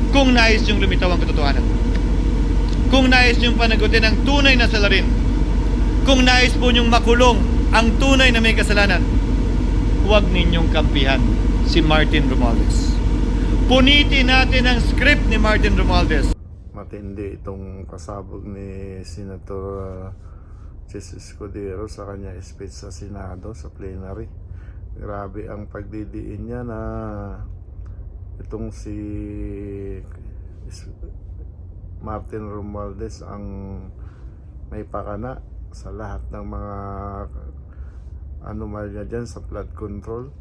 kung nais niyong lumitaw ang katotohanan, kung nais niyong panagutin ang tunay na salarin, kung nais po niyong makulong ang tunay na may kasalanan, huwag ninyong kampihan si Martin Romualdez. Punitin natin ang script ni Martin Romualdez. Matindi itong pasabog ni Senator Jesus Escudero sa kanya speech sa Senado, sa plenary. Grabe ang pagdidiin niya na itong si Martin Romualdez ang may pakana sa lahat ng mga anomalya dyan sa flood control,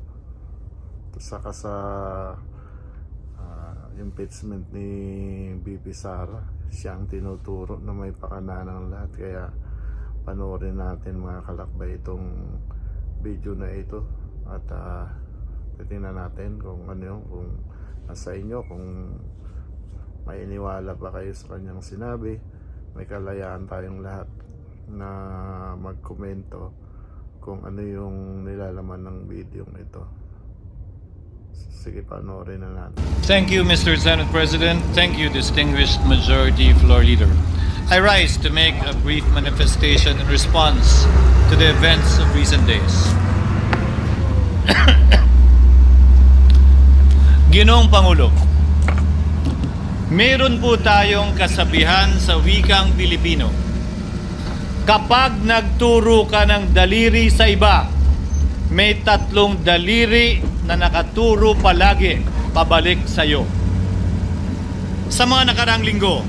saka sa impeachment ni BP Sara. Siya ang tinuturo na may pakana ng lahat. Kaya panoorin natin mga kalakbay itong video na ito at titingnan natin kung ano yung, kung nasa inyo, kung may iniwala pa kayo sa kanyang sinabi. May kalayaan tayong lahat na magkomento kung ano yung nilalaman ng video ito. Sige, panoorin na natin. Thank you, Mr. Senate President. Thank you, distinguished Majority Floor Leader. I rise to make a brief manifestation in response to the events of recent days. Ginoong Pangulo, meron po tayong kasabihan sa wikang Pilipino. Kapag nagturo ka ng daliri sa iba, may tatlong daliri na nakaturo palagi pabalik sa iyo. Sa mga nakaraang linggo,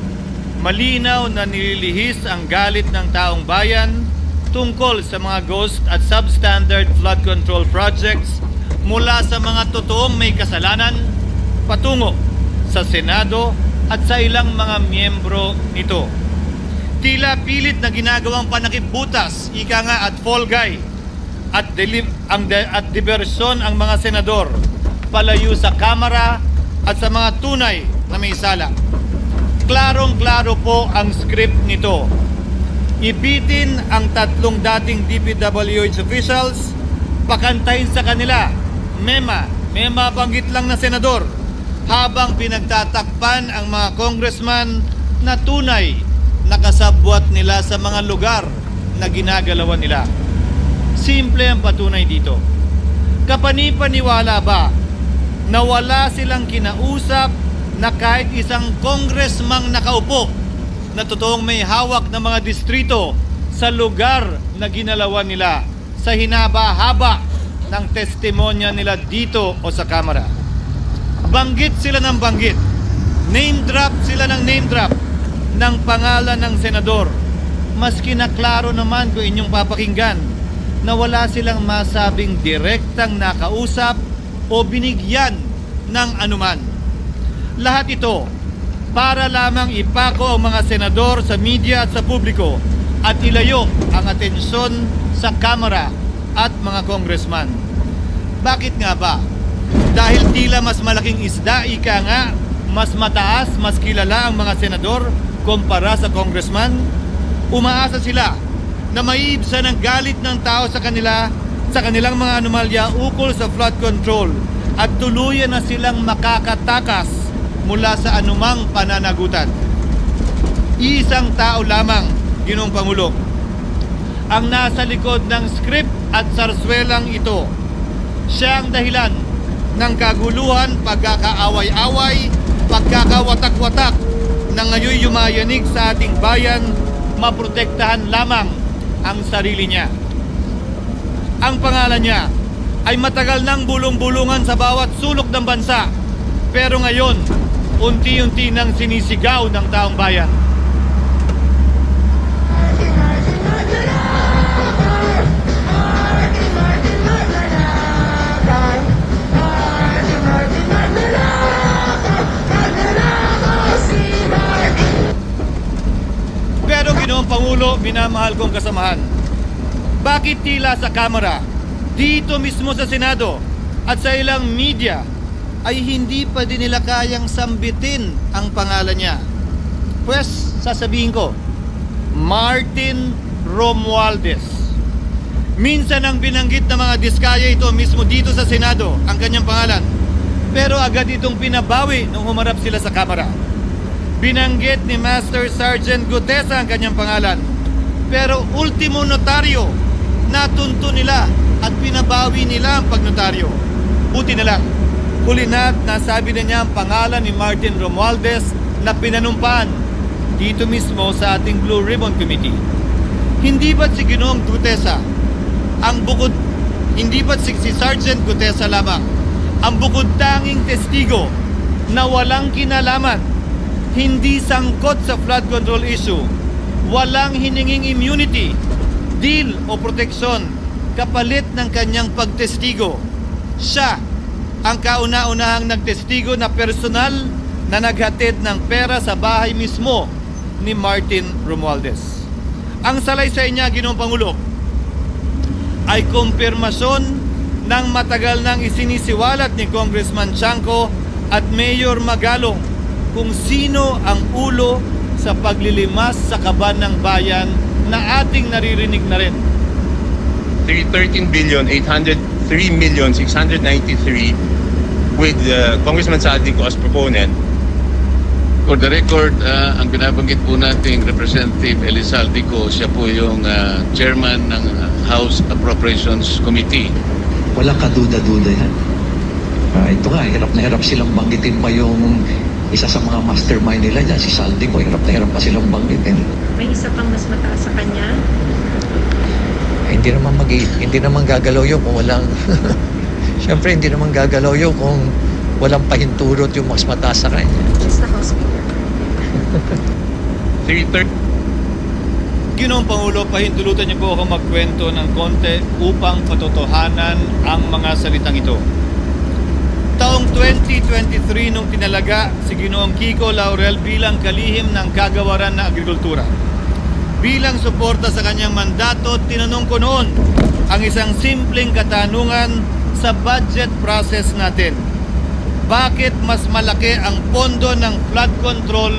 malinaw na nililihis ang galit ng taong bayan tungkol sa mga ghost at substandard flood control projects mula sa mga totoong may kasalanan patungo sa Senado at sa ilang mga miyembro nito. Tila pilit na ginagawang panakipbutas, ika nga, at fall guy at diversyon ang mga senador palayo sa Kamara at sa mga tunay na may sala. Klarong-klaro po ang script nito. Ibitin ang tatlong dating DPWH officials, pakantahin sa kanila, may mabanggit lang na senador, habang pinagtatakpan ang mga congressman na tunay na kasabwat nila sa mga lugar na ginagalawan nila. Simple ang patunay dito. Kapani-paniwala ba na wala silang kinausap na kahit isang congressman nakaupo na totoong may hawak ng mga distrito sa lugar na ginalawan nila sa hinaba-haba ng testimonya nila dito o sa Kamara? Banggit sila ng banggit, name drop sila ng name drop ng pangalan ng senador, maski na klaro naman kung inyong papakinggan na wala silang masabing direktang nakausap o binigyan ng anuman. Lahat ito para lamang ipako ang mga senador sa media at sa publiko at ilayo ang atensyon sa Kamara at mga congressman. Bakit nga ba? Dahil tila mas malaking isda, ika nga, mas mataas, mas kilala ang mga senador kumpara sa congressman? Umaasa sila na maiibsan ang galit ng tao sa kanila sa kanilang mga anomalya ukol sa flood control at tuluyan na silang makakatakas mula sa anumang pananagutan. Isang tao lamang, Ginoong Pangulo, ang nasa likod ng script at sarswelang ito. Siya ang dahilan ng kaguluhan, pagkakaaway-away, pagkakawatak-watak na ngayon yumayanig sa ating bayan. Maprotektahan lamang ang sarili niya. Ang pangalan niya ay matagal nang bulong-bulungan sa bawat sulok ng bansa, pero ngayon unti-unti nang sinisigaw ng taong bayan. Pero Ginoong Pangulo, minamahal kong kasamahan, bakit tila sa Kamara, dito mismo sa Senado at sa ilang media ay hindi pa din nila kayang sambitin ang pangalan niya? Pues, sasabihin ko, Martin Romualdez. Minsan ang binanggit ng mga diskaya ito mismo dito sa Senado, ang kanyang pangalan. Pero agad itong pinabawi nung humarap sila sa kamera. Binanggit ni Master Sergeant Gutesa ang kanyang pangalan. Pero ultimo notaryo, natunto nila at pinabawi nila ang pagnotaryo. Buti na lang, huli na't nasabi na niya ang pangalan ni Martin Romualdez na pinanumpaan dito mismo sa ating Blue Ribbon Committee. Hindi ba't si Ginoong Gutesa ang bukod, hindi ba't si Sergeant Gutesa lamang ang bukod tanging testigo na walang kinalaman, hindi sangkot sa flood control issue, walang hininging immunity, deal o proteksyon kapalit ng kanyang pagtestigo? Siya ang kauna-unahang nagtestigo na personal na naghatid ng pera sa bahay mismo ni Martin Romualdez. Ang salaysay niya, Ginoong Pangulo, ay kumpirmasyon ng matagal nang isinisiwalat ni Congressman Chanco at Mayor Magalong kung sino ang ulo sa paglilimas sa kaban ng bayan na ating naririnig na rin. 13,803,693 with Congressman Saldico as proponent. For the record, ang binabanggit po nating Representative Elizaldico, siya po yung chairman ng House Appropriations Committee. Walang kaduda-duda yan. Ito nga, hirap na hirap silang banggitin pa yung isa sa mga mastermind nila dyan, si Saldico. Hirap na hirap pa silang banggitin. May isa pang mas mataas sa kanya? Hindi naman gagalaw yun kung walang... Siyempre, hindi naman gagalaw yun kung walang pahintulot yung mas mataas sa kanya. Just the House Speaker. 330 Ginoong Pangulo, pahintulutan niyo po ako magkwento ng konti upang patotohanan ang mga salitang ito. Taong 2023 nung tinalaga si Ginoong Kiko Laurel bilang kalihim ng kagawaran na agrikultura. Bilang suporta sa kanyang mandato, tinanong ko noon ang isang simpleng katanungan sa budget process natin. Bakit mas malaki ang pondo ng flood control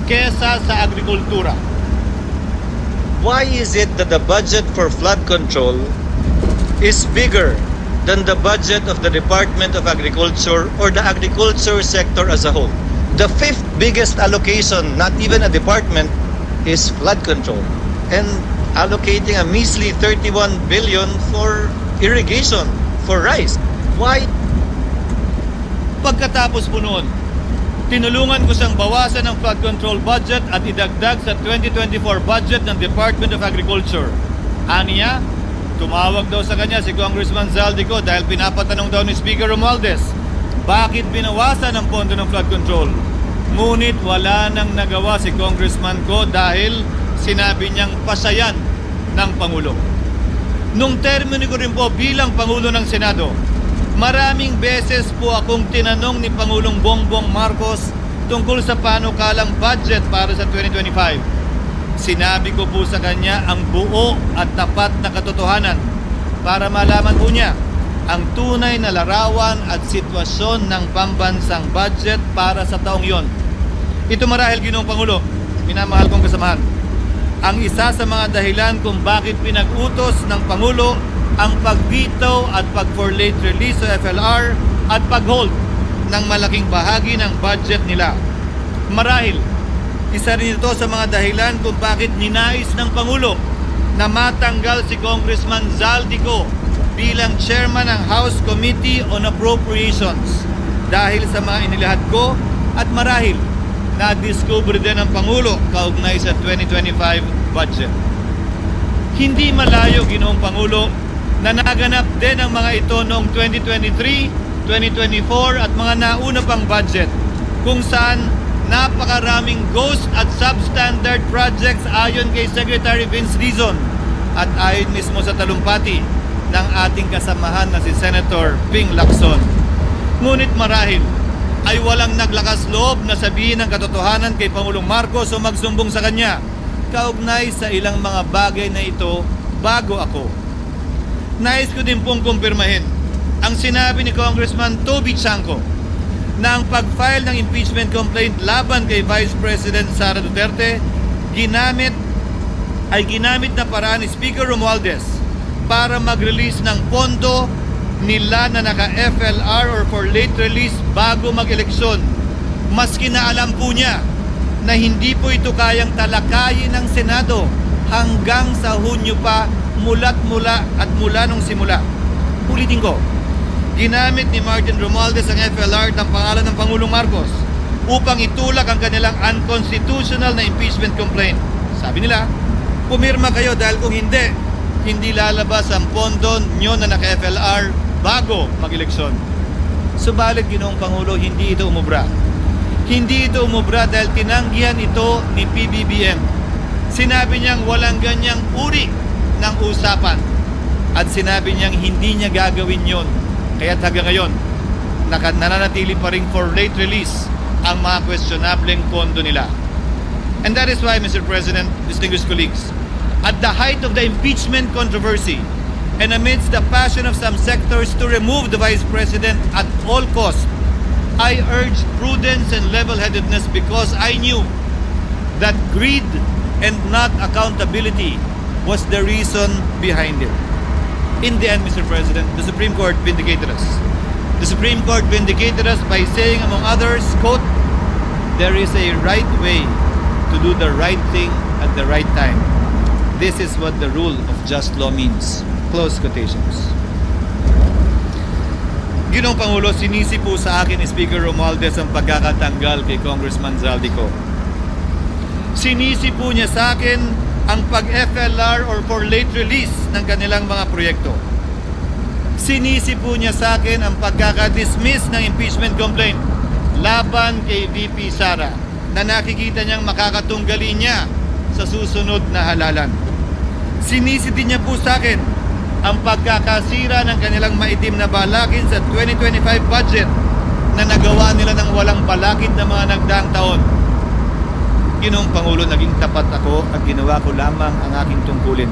kesa sa agrikultura? Why is it that the budget for flood control is bigger than the budget of the Department of Agriculture or the agriculture sector as a whole? The fifth biggest allocation, not even a department, is flood control. And allocating a measly 31 billion for irrigation, for rice. Why? Pagkatapos po noon, tinulungan ko siyang bawasan ang flood control budget at idagdag sa 2024 budget ng Department of Agriculture. Aniya, tumawag daw sa kanya si Congressman Zaldico dahil pinapatanong daw ni Speaker Romualdez, bakit binawasan ang pondo ng flood control? Ngunit wala nang nagawa si Congressman ko dahil sinabi niyang pasayan ng Pangulo. Nung termino ko rin po bilang Pangulo ng Senado, maraming beses po akong tinanong ni Pangulong Bongbong Marcos tungkol sa panukalang budget para sa 2025. Sinabi ko po sa kanya ang buo at tapat na katotohanan para malaman po niya ang tunay na larawan at sitwasyon ng pambansang budget para sa taong yon. Ito marahil, Ginoong Pangulo, minamahal kong kasamahan, ang isa sa mga dahilan kung bakit pinag-utos ng Pangulo ang pag-veto at pag-for late release sa FLR at pag-hold ng malaking bahagi ng budget nila. Marahil, isa rin ito sa mga dahilan kung bakit ninais ng Pangulo na matanggal si Congressman Zaldico bilang chairman ng House Committee on Appropriations dahil sa mga inilahad ko at marahil na-discover din ng Pangulo kaugnay sa 2025 budget. Hindi malayo, Ginoong Pangulo, na naganap din ang mga ito noong 2023, 2024 at mga nauna pang budget kung saan napakaraming ghost at substandard projects ayon kay Secretary Vince Dizon at ayon mismo sa talumpati ng ating kasamahan na si Senator Ping Lacson. Ngunit marahil ay walang naglakas loob na sabihin ang katotohanan kay Pangulong Marcos o magsumbong sa kanya kaugnay sa ilang mga bagay na ito bago ako. Nais ko din pong kumpirmahin ang sinabi ni Congressman Toby Chanco na ang pag-file ng impeachment complaint laban kay Vice President Sara Duterte ginamit na paraan ni Speaker Romualdez para mag-release ng pondo nila na naka-FLR or for late release bago mag-eleksyon. Maski na alam po niya na hindi po ito kayang talakayin ng Senado hanggang sa Hunyo pa mula nung simula. Ulitin ko, ginamit ni Martin Romualdez ang FLR ng pangalan ng Pangulong Marcos upang itulak ang kanilang unconstitutional na impeachment complaint. Sabi nila, pumirma kayo dahil kung hindi lalabas ang pondo nyo na naka-FLR bago mag-eleksyon. Subalit, Ginoong Pangulo, hindi ito umubra. Hindi ito umubra dahil tinanggihan ito ni PBBM. Sinabi niyang walang ganyang uri ng usapan at sinabi niyang hindi niya gagawin yon. Kaya hanggang ngayon, nananatili pa rin for late release ang mga questionableng pondo nila. And that is why, Mr. President, distinguished colleagues, at the height of the impeachment controversy and amidst the passion of some sectors to remove the Vice President at all costs, I urged prudence and level-headedness because I knew that greed and not accountability was the reason behind it. In the end, Mr. President, the Supreme Court vindicated us. The Supreme Court vindicated us by saying, among others, quote, "There is a right way to do the right thing at the right time. This is what the rule of just law means." Close quotations. Ginoong Pangulo, sinisi po sa akin ni Speaker Romualdez ang pagkakatanggal kay Congressman Zaldico. Sinisi po niya sa akin ang pag-FLR or for late release ng kanilang mga proyekto. Sinisi po niya sa akin ang pagkakadismiss ng impeachment complaint laban kay VP Sara na nakikita niyang makakatunggali niya sa susunod na halalan. Sinisi din niya po sa akin ang pagkakasira ng kanilang maitim na balakin sa 2025 budget na nagawa nila ng walang balakid na mga nagdaang taon. Ginoong Pangulo, naging tapat ako at ginawa ko lamang ang aking tungkulin.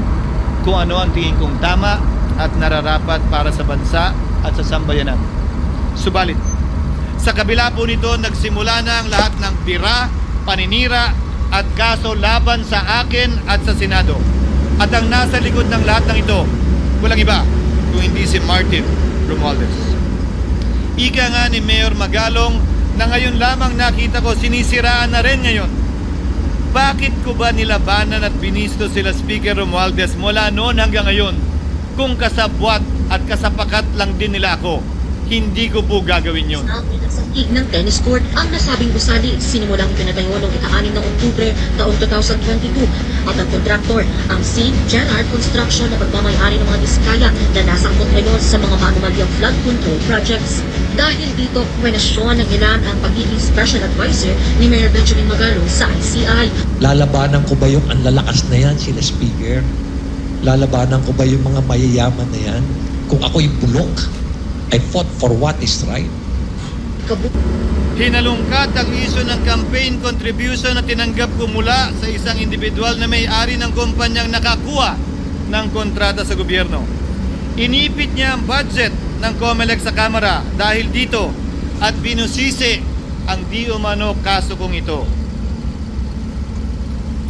Kung ano ang tingin kong tama at nararapat para sa bansa at sa sambayanan. Subalit, sa kabila po nito, nagsimula na ang lahat ng bira, paninira at kaso laban sa akin at sa Senado. At ang nasa likod ng lahat ng ito, walang iba kung hindi si Martin Romualdez. Ika nga ni Mayor Magalong na ngayon lamang nakita ko sinisiraan na rin ngayon. Bakit ko ba nilabanan at binisto sila Speaker Romualdez mula noon hanggang ngayon? Kung kasabwat at kasapakat lang din nila ako, hindi ko po gagawin yun. Sa gig ng tennis court, ang nasabing gusali sinimulang pinatayo noong ika-6 ng Oktubre taong 2022 at ang kontraktor, ang St. Gerard Construction na pagmamayari ng mga diskaya na nasangkot ngayon sa mga maanumalyang flood control projects. Dahil dito, kwenasyon ng ilan ang pagiging special advisor ni Mayor Benjamin Magalong sa ICI. Lalabanan ko ba yung ang lalakas na yan, sila Speaker? Lalabanan ko ba yung mga mayayaman na yan? Kung ako'y bulok, I fought for what is right. Hinalungkat ang isyu ng campaign contribution na tinanggap ko mula sa isang individual na may-ari ng kumpanyang nakakuha ng kontrata sa gobyerno. Inipit niya ang budget ng COMELEC sa Kamara dahil dito at binusisi ang di umano kaso kong ito.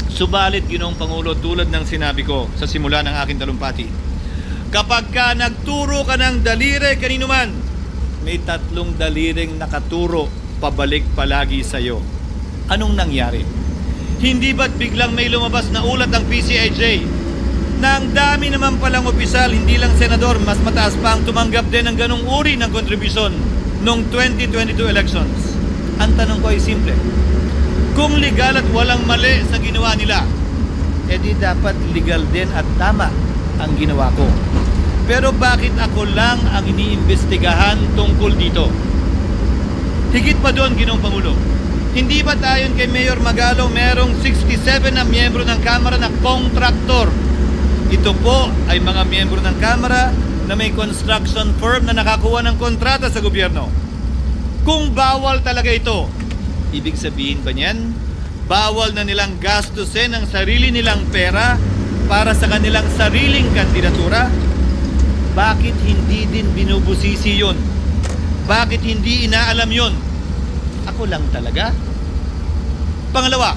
Subalit, Ginoong Pangulo, tulad ng sinabi ko sa simula ng aking talumpati, kapag ka nagturo ka ng daliri kanino man, may 3 daliring nakaturo pabalik palagi sa iyo. Anong nangyari? Hindi ba't biglang may lumabas na ulat ng PCIJ na ang dami naman palang opisyal, hindi lang senador, mas mataas pa ang tumanggap din ng ganong uri ng kontribusyon noong 2022 elections? Ang tanong ko ay simple. Kung legal at walang mali sa ginawa nila, edi dapat legal din at tama ang ginawa ko. Pero bakit ako lang ang iniimbestigahan tungkol dito? Higit pa doon, Ginoong Pangulo, hindi ba tayon kay Mayor Magalong merong 67 na miyembro ng Kamara na kontraktor? Ito po ay mga miyembro ng Kamara na may construction firm na nakakuha ng kontrata sa gobyerno. Kung bawal talaga ito, ibig sabihin ba niyan, bawal na nilang gastusin ang sarili nilang pera para sa kanilang sariling kandidatura? Bakit hindi din binubusisi yun? Bakit hindi inaalam yun? Ako lang talaga? Pangalawa,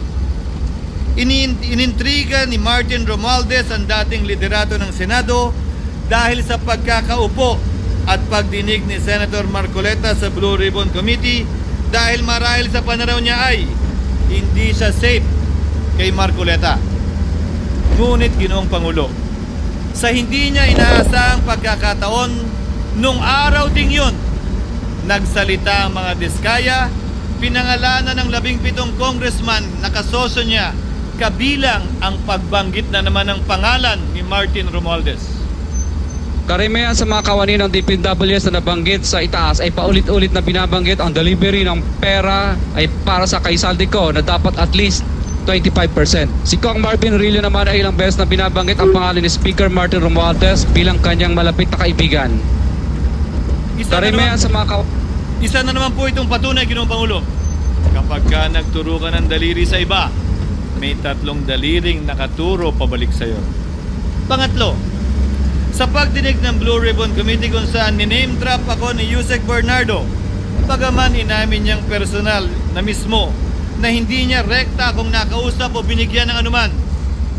inintriga ni Martin Romualdez ang dating liderato ng Senado dahil sa pagkakaupo at pagdinig ni Senator Marcoleta sa Blue Ribbon Committee dahil marahil sa pananaw niya ay hindi siya safe kay Marcoleta. Ngunit Ginoong Pangulo, sa hindi niya inaasahang pagkakataon, nung araw ding yun, nagsalita ang mga diskaya, pinangalanan ng 17 congressman na kasosyo niya, kabilang ang pagbanggit na naman ng pangalan ni Martin Romualdez. Karamihan sa mga kawani ng DPWH na nabanggit sa itaas ay paulit-ulit na binabanggit ang delivery ng pera ay para sa kay Saldico na dapat at least 25%. Si Kong Marvin Rillo naman ay ilang beses na binabanggit ang pangalan ni Speaker Martin Romualdez bilang kanyang malapit na kaibigan. Karamihan sa mga Isa na naman po itong patunay, Ginoong Pangulo. Kapag ka nagturo ka ng daliri sa iba, may 3 daliring nakaturo pabalik sa iyo. Pangatlo, sa pagdinig ng Blue Ribbon Committee kung saan niname drop ako ni Yusek Bernardo, bagaman inamin niyang personal na mismo na hindi niya rekta kung nakausap o binigyan ng anuman,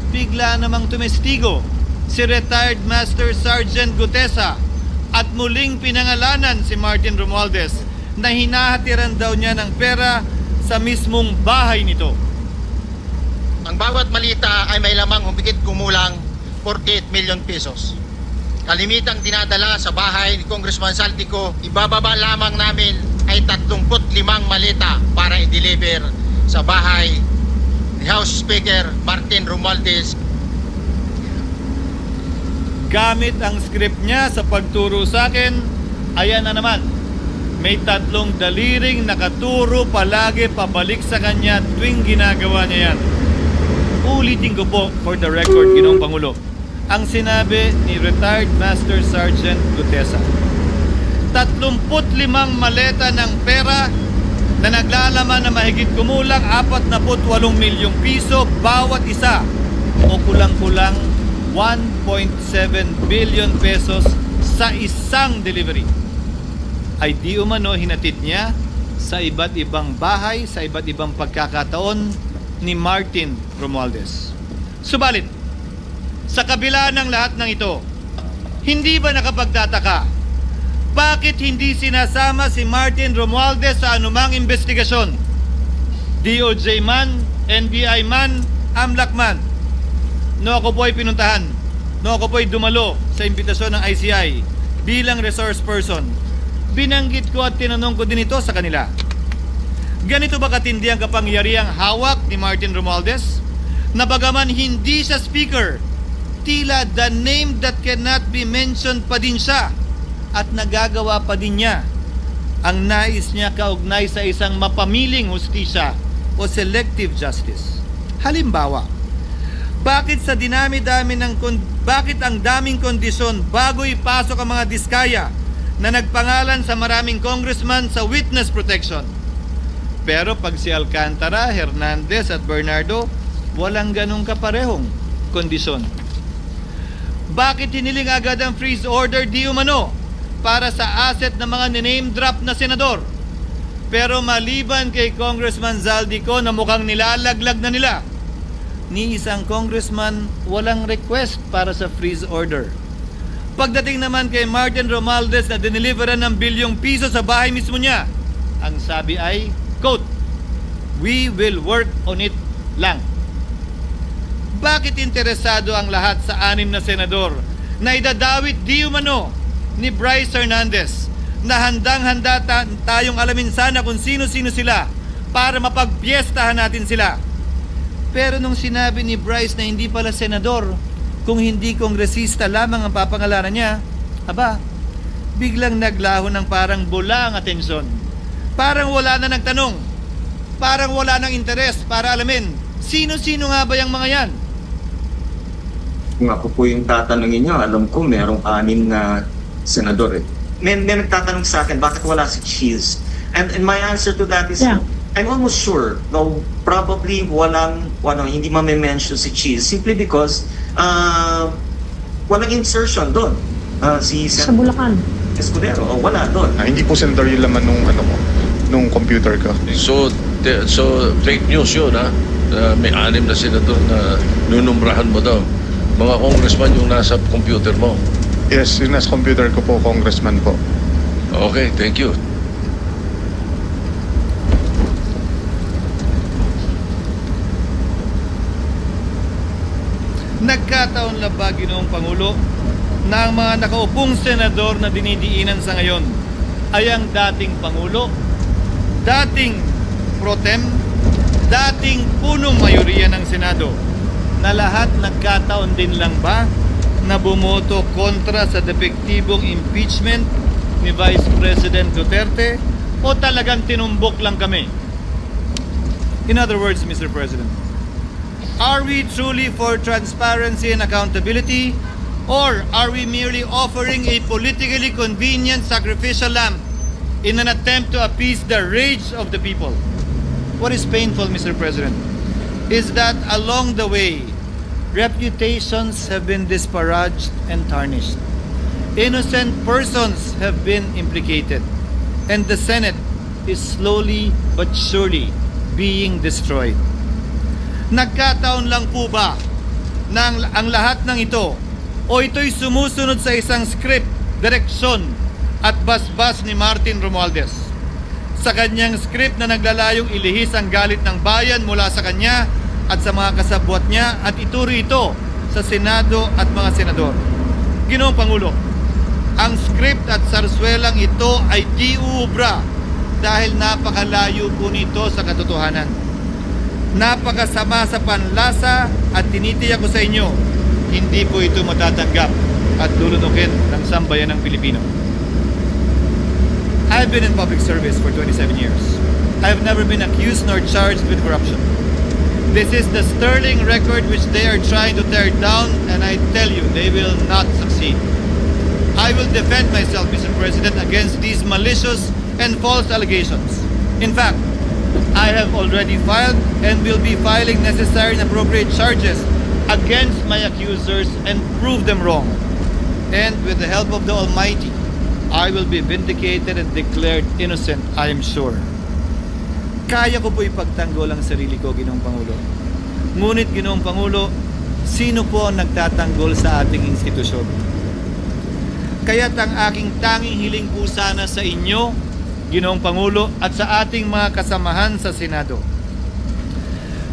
bigla namang tumestigo si retired Master Sergeant Gutesa at muling pinangalanan si Martin Romualdez na hinahatiran daw niya ng pera sa mismong bahay nito. Ang bawat malita ay may lamang humigit kumulang 48 million pesos. Kalimitang dinadala sa bahay ni Congressman Saldico, ibababa lamang namin ay 35 malita para i-deliver sa bahay ni House Speaker Martin Romualdez. Gamit ang script niya sa pagturo sa akin, ayan na naman. May 3 daliring nakaturo palagi pabalik sa kanya tuwing ginagawa niya yan. Ulitin ko po for the record, Ginoong Pangulo, ang sinabi ni retired Master Sergeant Gutesa. 35 maleta ng pera na naglalaman na mahigit kumulang 48 milyong piso bawat isa o kulang-kulang 1.7 billion pesos sa isang delivery ay di umano hinatid niya sa iba't ibang bahay, sa iba't ibang pagkakataon ni Martin Romualdez. Subalit, sa kabila ng lahat ng ito, hindi ba nakapagtataka bakit hindi sinasama si Martin Romualdez sa anumang investigasyon? DOJ man, NBI man, AMLAC man. No ako po ay pinuntahan. No ako po ay dumalo sa imbitasyon ng ICI bilang resource person. Binanggit ko at tinanong ko din ito sa kanila. Ganito ba katindi ang kapangyarihang hawak ni Martin Romualdez? Na bagaman hindi siya speaker, tila the name that cannot be mentioned pa din siya at nagagawa pa din niya ang nais niya kaugnay sa isang mapamiling hustisya o selective justice. Halimbawa, bakit ang daming kondisyon bago ipasok ang mga diskaya na nagpangalan sa maraming congressman sa witness protection? Pero pag si Alcantara, Hernandez at Bernardo, walang ganong kaparehong kondisyon. Bakit hiniling agad ang freeze order di umano para sa asset ng mga name drop na senador? Pero maliban kay Congressman Zaldico na mukhang nilalaglag na nila, ni isang congressman walang request para sa freeze order. Pagdating naman kay Martin Romualdez na dineliveran ng bilyong piso sa bahay mismo niya, ang sabi ay, quote, "We will work on it lang." Bakit interesado ang lahat sa 6 na senador na idadawit di umano ni Bryce Hernandez na handang-handa tayong alamin sana kung sino-sino sila para mapagpiestahan natin sila? Pero nung sinabi ni Bryce na hindi pala senador, kung hindi kongresista lamang ang papangalanan niya, aba, biglang naglaho ng parang bula ang atensyon. Parang wala na nagtanong. Parang wala ng interes para alamin, sino-sino nga ba yung mga yan? Kung ako po yung tatanungin nyo, alam ko merong 6 na senador eh. May nagtatanong sa akin, bakit wala si Cheese? And my answer to that is, I'm almost sure, though probably hindi ma-mention si Cheese simply because walang insertion doon. Sa Bulacan. Escudero, wala doon. Hindi po senador yung laman nung computer ko. So fake news yun, ha? May 6 na senador na nunumrahan mo daw. Mga congressman yung nasa computer mo. Yes, yun nasa computer ko po, Congressman po. Okay, thank you. Nagkataon na ba, Ginoong Pangulo, na ang mga nakaupong senador na dinidiinan sa ngayon ay ang dating Pangulo, dating pro tem, dating punong mayoriya ng Senado, na lahat nagkataon din lang ba na bumoto kontra sa depektibong impeachment ni Vice President Duterte o talagang tinumbok lang kami? In other words, Mr. President, are we truly for transparency and accountability, or are we merely offering a politically convenient sacrificial lamb in an attempt to appease the rage of the people? What is painful, Mr. President, is that along the way, reputations have been disparaged and tarnished. Innocent persons have been implicated, and the Senate is slowly but surely being destroyed. Nagkataon lang po ba na ang lahat ng ito o ito'y sumusunod sa isang script, direksyon at basbas ni Martin Romualdez? Sa kanyang script na naglalayong ilihis ang galit ng bayan mula sa kanya at sa mga kasabwat niya at ituro ito sa Senado at mga senador. Ginoong Pangulo, ang script at sarswelang ito ay di uubra dahil napakalayo po nito sa katotohanan. Napakasama sa panlasa at tinitiyak ko sa inyo, hindi po ito matatanggap at lulunukin ng sambayan ng Pilipino. I've been in public service for 27 years. I've never been accused nor charged with corruption. This is the sterling record which they are trying to tear down, and I tell you, they will not succeed. I will defend myself, Mr. President, against these malicious and false allegations. In fact, I have already filed and will be filing necessary and appropriate charges against my accusers and prove them wrong. And with the help of the Almighty, I will be vindicated and declared innocent, I am sure. Kaya ko po ipagtanggol ang sarili ko, Ginoong Pangulo. Ngunit, Ginoong Pangulo, sino po ang nagtatanggol sa ating institusyon? Kaya't ang aking tanging hiling po sana sa inyo, Ginoong Pangulo, at sa ating mga kasamahan sa Senado,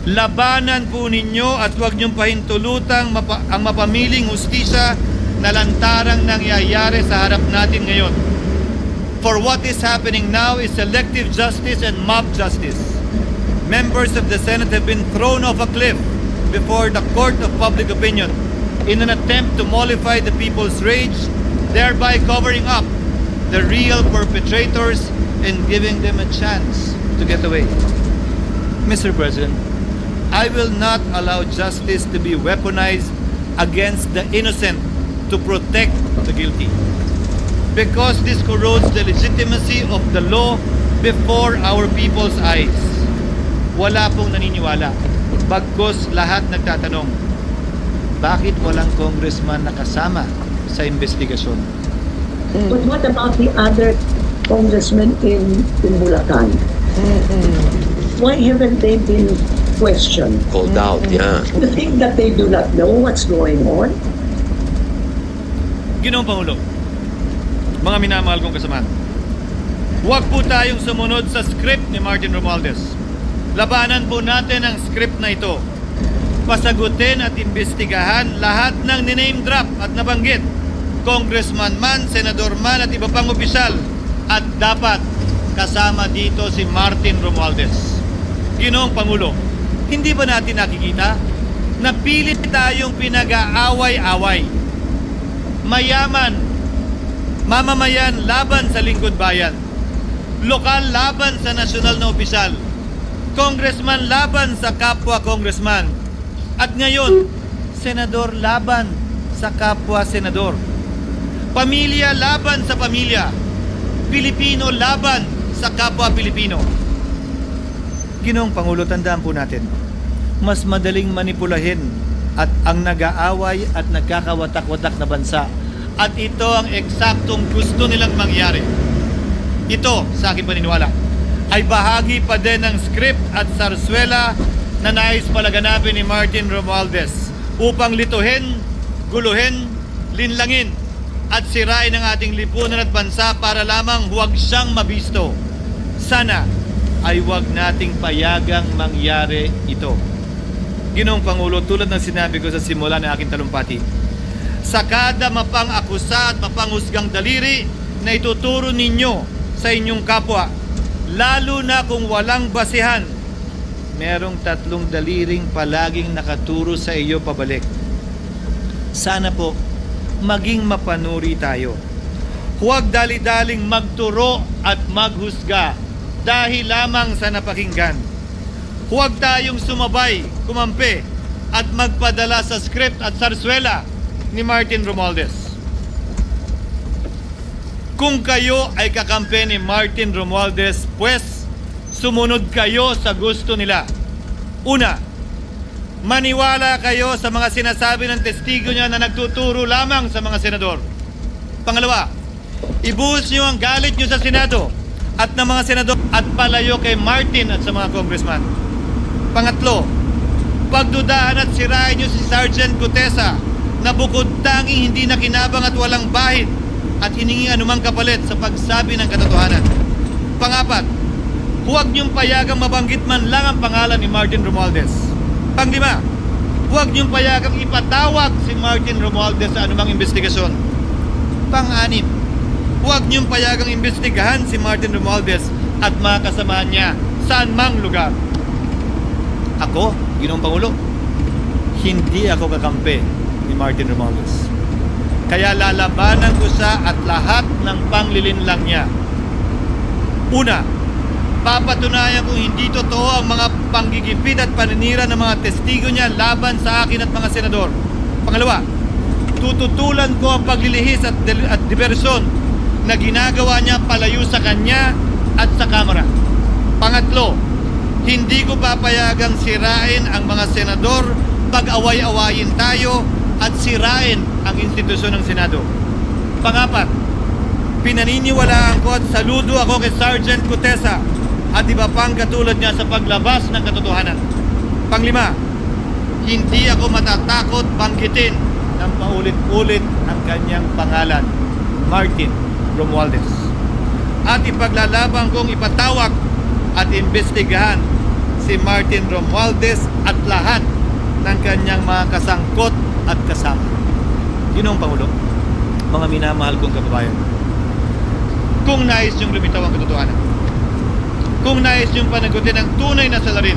labanan po ninyo at huwag niyong pahintulutang ang mapamiling hustisya na lantarang nangyayari sa harap natin ngayon. For what is happening now is selective justice and mob justice. Members of the Senate have been thrown off a cliff before the court of public opinion in an attempt to mollify the people's rage, thereby covering up the real perpetrators and giving them a chance to get away. Mr. President, I will not allow justice to be weaponized against the innocent to protect the guilty, because this corrodes the legitimacy of the law before our people's eyes. Wala pong naniniwala, bagkus lahat nagtatanong, bakit walang congressman nakasama sa investigasyon? But what about the other congressmen in Bulacan? Why haven't they been questioned? Called out, yeah. You think that they do not know what's going on? Ginoong Pangulo, mga minamahal kong kasamahan, huwag po tayong sumunod sa script ni Martin Romualdez. Labanan po natin ang script na ito. Pasagutin at imbestigahan lahat ng niname drop at nabanggit, congressman man, senador man at iba pang opisyal, at dapat kasama dito si Martin Romualdez. Ginoong Pangulo, hindi ba natin nakikita na pilit tayong pinag-aaway-away? Mayaman, mamamayan laban sa lingkod bayan, lokal laban sa nasyonal na opisyal, congressman laban sa kapwa congressman, at ngayon, senador laban sa kapwa senador, pamilya laban sa pamilya, Pilipino laban sa kapwa Pilipino. Ginoong Pangulo, tandaan po natin, mas madaling manipulahin at ang nag-aaway at nagkakawatak-watak na bansa. At ito ang eksaktong gusto nilang mangyari. Ito, sa aking paniniwala, ay bahagi pa din ng script at sarswela na nais palaganapin ni Martin Romualdez upang lituhin, guluhin, linlangin at sirain ang ating lipunan at bansa para lamang huwag siyang mabisto. Sana ay huwag nating payagang mangyari ito. Ginoong Pangulo, tulad ng sinabi ko sa simula ng aking talumpati, sa kada mapang-akusa at mapanghusgang daliri na ituturo ninyo sa inyong kapwa, lalo na kung walang basehan, merong 3 daliring palaging nakaturo sa iyo pabalik. Sana po, maging mapanuri tayo. Huwag dali-daling magturo at maghusga dahil lamang sa napakinggan. Huwag tayong sumabay, kumampi at magpadala sa script at sarswela ni Martin Romualdez. Kung kayo ay kakampi ni Martin Romualdez, pues sumunod kayo sa gusto nila. Una, maniwala kayo sa mga sinasabi ng testigo niya na nagtuturo lamang sa mga senador. Pangalawa, ibuhos niyo ang galit niyo sa Senado at ng mga senador at palayo kay Martin at sa mga congressman. Pangatlo, pagdudahan at sirain niyo si Sergeant Gutesa na bukod tanging hindi nakinabang at walang bahid at hiningi anumang kapalit sa pagsabi ng katotohanan. Pangapat, huwag niyong payagang mabanggit man lang ang pangalan ni Martin Romualdez. Panglima, huwag niyong payagang ipatawag si Martin Romualdez sa anumang investigasyon. Pang-anim, huwag niyong payagang imbestigahan si Martin Romualdez at mga kasamahan niya saan mang lugar. Ako, Ginoong Pangulo, hindi ako kakampi ni Martin Romualdez. Kaya lalabanan ko siya at lahat ng panglilinlang niya. Una, papatunayan kung hindi totoo ang mga panggigipit at paninira ng mga testigo niya laban sa akin at mga senador. Pangalawa, tututulan ko ang paglilihis at diversyon na ginagawa niya palayo sa kanya at sa Kamara. Pangatlo, hindi ko papayagang sirain ang mga senador pag away-awayin tayo at sirain ang institusyon ng Senado. Pangapat, pinaniniwalaan ko at saludo ako kay Sergeant Gutesa at iba pang katulad niya sa paglabas ng katotohanan. Panglima, hindi ako matatakot banggitin ng paulit-ulit ang kanyang pangalan, Martin Romualdez. At ipaglalaban kong ipatawag at imbestigahan si Martin Romualdez at lahat ng kanyang mga kasangkot at kasama. Ginoong Pangulo, mga minamahal kong kababayan, kung nais niyong lumitaw ang katotohanan, kung nais niyong panagutin ang tunay na salarin,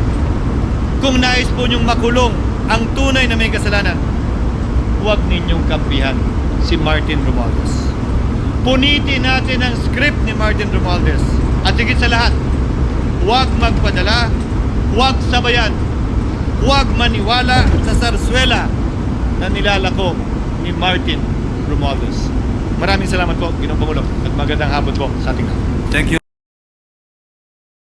kung nais po niyong makulong ang tunay na may kasalanan, huwag ninyong kampihan si Martin Romualdez. Punitin natin ang script ni Martin Romualdez. At higit sa lahat, huwag magpadala, huwag sabayan, huwag maniwala sa sarswela na nilalako ni Martin Romualdez. Maraming salamat po, Ginoong Pangulo, at magandang hapon po sa ating lahat. Thank you.